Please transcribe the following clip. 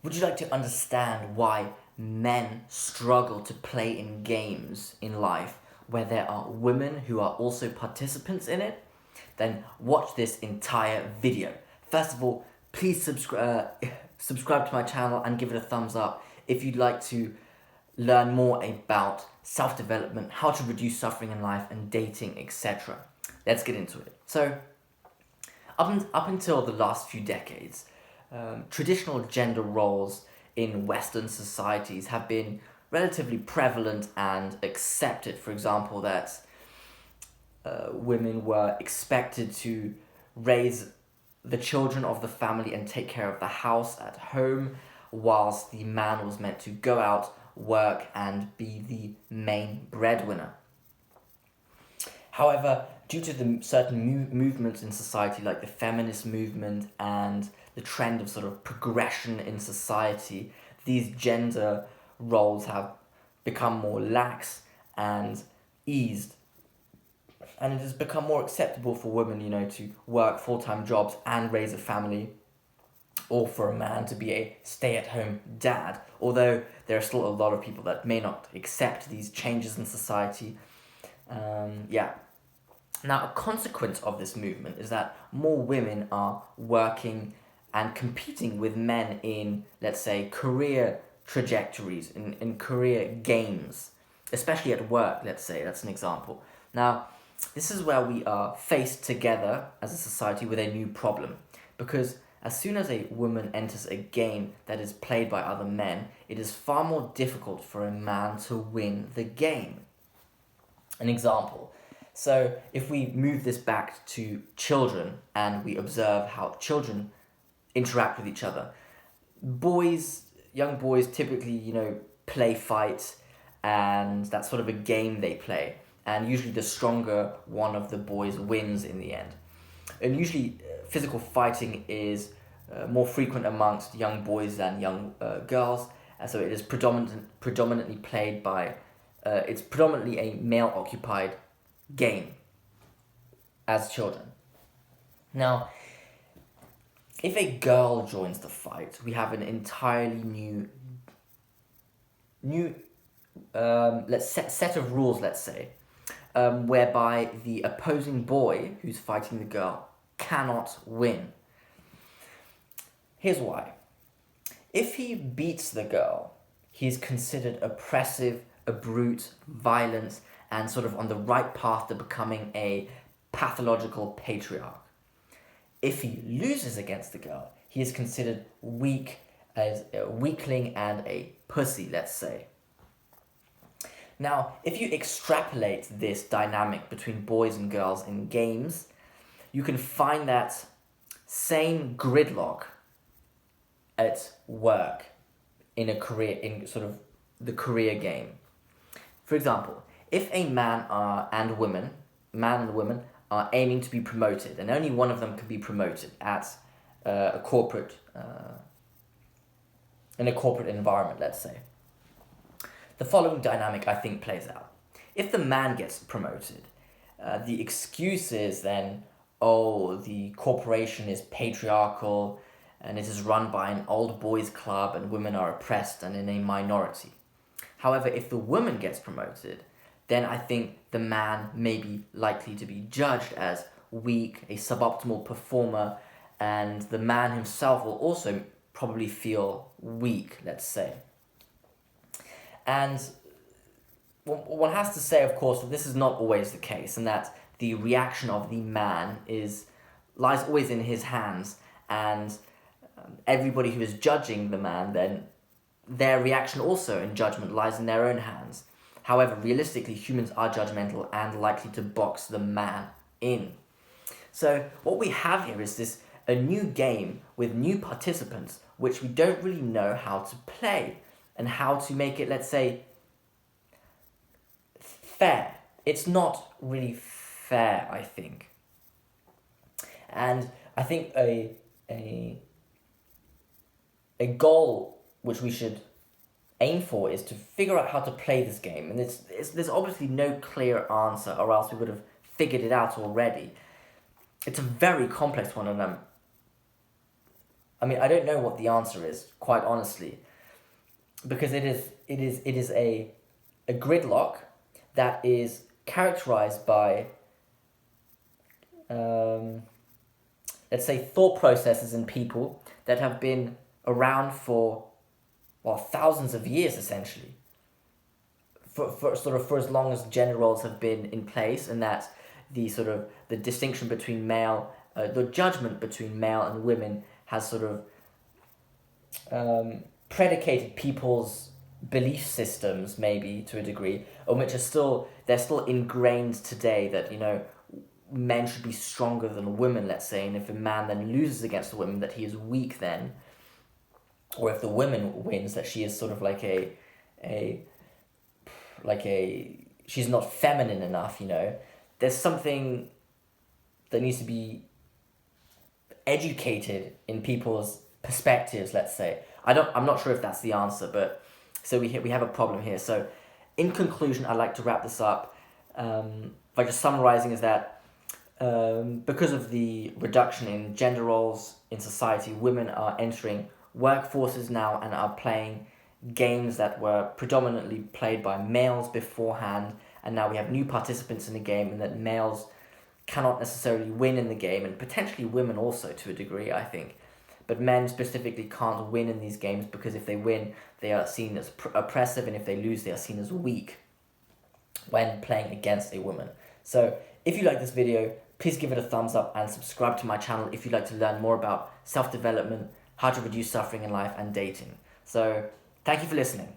Would you like to understand why men struggle to play in games in life where there are women who are also participants in it? Then watch this entire video. First of all, please subscribe to my channel and give it a thumbs up if you'd like to learn more about self-development, how to reduce suffering in life, and dating, etc. Let's get into it. So, up until the last few decades, traditional gender roles in Western societies have been relatively prevalent and accepted. For example, that women were expected to raise the children of the family and take care of the house at home, whilst the man was meant to go out, work, and be the main breadwinner. However, due to the certain movements in society, like the feminist movement and the trend of sort of progression in society, these gender roles have become more lax and eased. And it has become more acceptable for women, to work full-time jobs and raise a family, or for a man to be a stay-at-home dad, although there are still a lot of people that may not accept these changes in society. Now, a consequence of this movement is that more women are working and competing with men in, let's say, career trajectories, in career games, especially at work, let's say, that's an example. Now, this is where we are faced together as a society with a new problem, because as soon as a woman enters a game that is played by other men, it is far more difficult for a man to win the game. An example. So if we move this back to children and we observe how children interact with each other, young boys typically, play fights, and that's sort of a game they play. And usually the stronger one of the boys wins in the end. And usually physical fighting is more frequent amongst young boys than young girls. And so it is predominantly played by, it's predominantly a male-occupied game as children. Now, if a girl joins the fight, we have an entirely new set of rules, let's say, whereby the opposing boy who's fighting the girl cannot win. Here's why. If he beats the girl, he's considered oppressive, a brute, violent, and sort of on the right path to becoming a pathological patriarch. If he loses against the girl, he is considered weak, as a weakling and a pussy, let's say. Now, if you extrapolate this dynamic between boys and girls in games, you can find that same gridlock at work in sort of the career game. For example, if a man and woman are aiming to be promoted, and only one of them can be promoted at a corporate in a corporate environment, let's say, the following dynamic, I think, plays out. If the man gets promoted, the excuse is then, the corporation is patriarchal and it is run by an old boys club and women are oppressed and in a minority. However, if the woman gets promoted, then I think the man may be likely to be judged as weak, a suboptimal performer, and the man himself will also probably feel weak, let's say. And one has to say, of course, that this is not always the case, and that the reaction of the man lies always in his hands, and everybody who is judging the man, then their reaction also in judgment lies in their own hands. However, realistically, humans are judgmental and likely to box the man in. So what we have here is a new game with new participants, which we don't really know how to play and how to make it, let's say, fair. It's not really fair, I think. And I think a goal which we should aim for is to figure out how to play this game. And there's obviously no clear answer, or else we would have figured it out already. It's a very complex one, and I mean, I don't know what the answer is, quite honestly, because it is a gridlock that is characterized by, um, let's say, thought processes in people that have been around for, well, thousands of years, essentially, for as long as gender roles have been in place, and that the distinction between male, the judgment between male and women has sort of predicated people's belief systems, maybe to a degree, and which are still ingrained today, that men should be stronger than women, let's say, and if a man then loses against a woman, that he is weak then, or if the woman wins, that she is sort of a like a she's not feminine enough. There's something that needs to be educated in people's perspectives, let's say. I'm not sure if that's the answer, but so we have a problem here. So in conclusion, I'd like to wrap this up by just summarizing, is that because of the reduction in gender roles in society, women are entering workforces now and are playing games that were predominantly played by males beforehand, and now we have new participants in the game, and that males cannot necessarily win in the game, and potentially women also to a degree, I think. But men specifically can't win in these games, because if they win, they are seen as oppressive, and if they lose, they are seen as weak when playing against a woman. So if you like this video, please give it a thumbs up and subscribe to my channel if you'd like to learn more about self-development, how to reduce suffering in life, and dating. So thank you for listening.